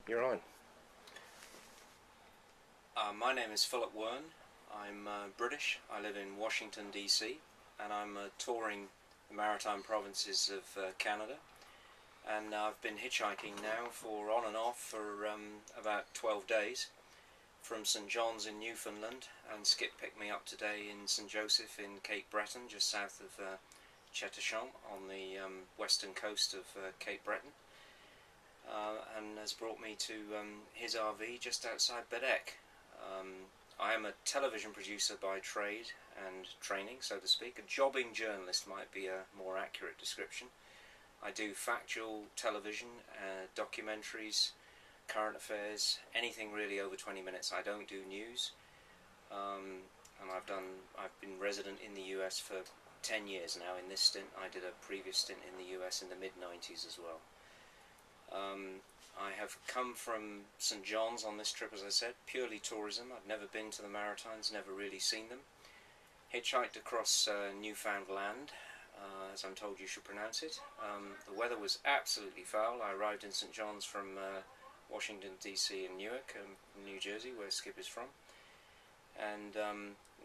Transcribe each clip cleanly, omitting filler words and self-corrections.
You're on. My name is Phillip Wearne. I'm British. I live in Washington DC, and I'm touring the maritime provinces of Canada. And I've been hitchhiking now for on and off for about 12 days from St John's in Newfoundland, and Skip picked me up today in St Joseph in Cape Breton, just south of Chetichamp on the western coast of Cape Breton, and has brought me to his RV just outside Bedek. I am a television producer by trade and training, so to speak. A jobbing journalist might be a more accurate description. I do factual television, documentaries, current affairs, anything really over 20 minutes. I don't do news, and I've been resident in the US for 10 years now. In this stint, I did a previous stint in the US in the mid-90s as well. I have come from St John's on this trip, as I said, purely tourism. I've never been to the Maritimes, never really seen them. Hitchhiked across Newfoundland, as I'm told you should pronounce it. The weather was absolutely foul. I arrived in St John's from Washington DC and Newark, New Jersey, where Skip is from. And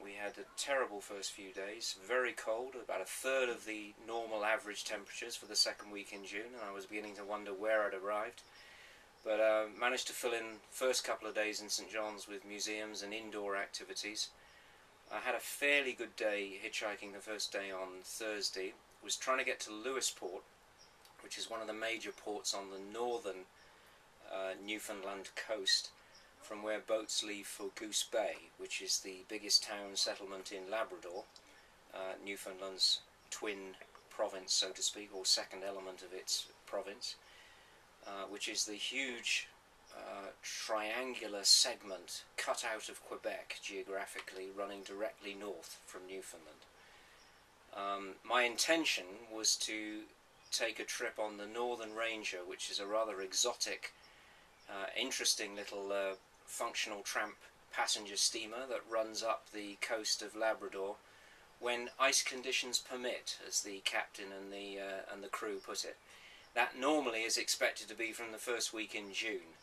we had a terrible first few days, very cold, about a third of the normal average temperatures for the second week in June, and I was beginning to wonder where I'd arrived. But managed to fill in first couple of days in St John's with museums and indoor activities. I had a fairly good day hitchhiking the first day on Thursday. Was trying to get to Lewisport, which is one of the major ports on the northern Newfoundland coast, from where boats leave for Goose Bay, which is the biggest town settlement in Labrador, Newfoundland's twin province, so to speak, or second element of its province, which is the huge triangular segment cut out of Quebec geographically, running directly north from Newfoundland. My intention was to take a trip on the Northern Ranger, which is a rather exotic, interesting little functional tramp passenger steamer that runs up the coast of Labrador when ice conditions permit, as the captain and the crew put it. That normally is expected to be from the first week in June,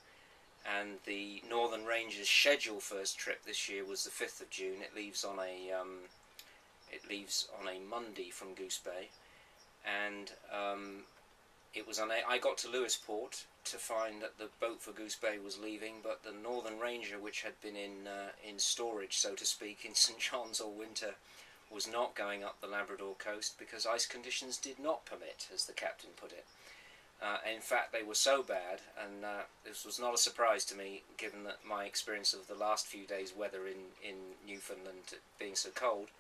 and the Northern Ranger's scheduled first trip this year was the 5th of June. It leaves on a Monday from Goose Bay, and I got to Lewisport to find that the boat for Goose Bay was leaving, but the Northern Ranger, which had been in storage, so to speak, in St John's all winter, was not going up the Labrador coast because ice conditions did not permit, as the captain put it. In fact, they were so bad, and this was not a surprise to me, given that my experience of the last few days' weather in Newfoundland being so cold.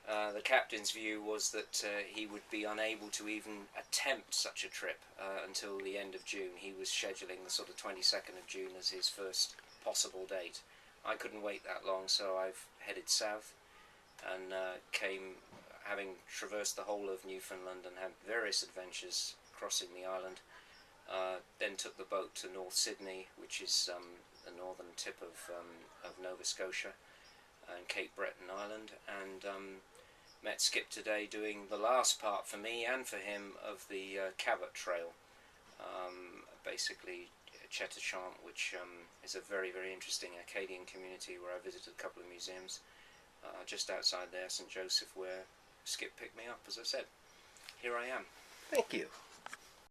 The captain's view was that he would be unable to even attempt such a trip until the end of June. He was scheduling the sort of 22nd of June as his first possible date. I couldn't wait that long, so I've headed south and came, having traversed the whole of Newfoundland and had various adventures crossing the island, then took the boat to North Sydney, which is the northern tip of Nova Scotia and Cape Breton Island, and met Skip today doing the last part for me and for him of the Cabot Trail, basically Chetichamp, which is a very, very interesting Acadian community where I visited a couple of museums just outside there, St Joseph, where Skip picked me up, as I said. Here I am. Thank you.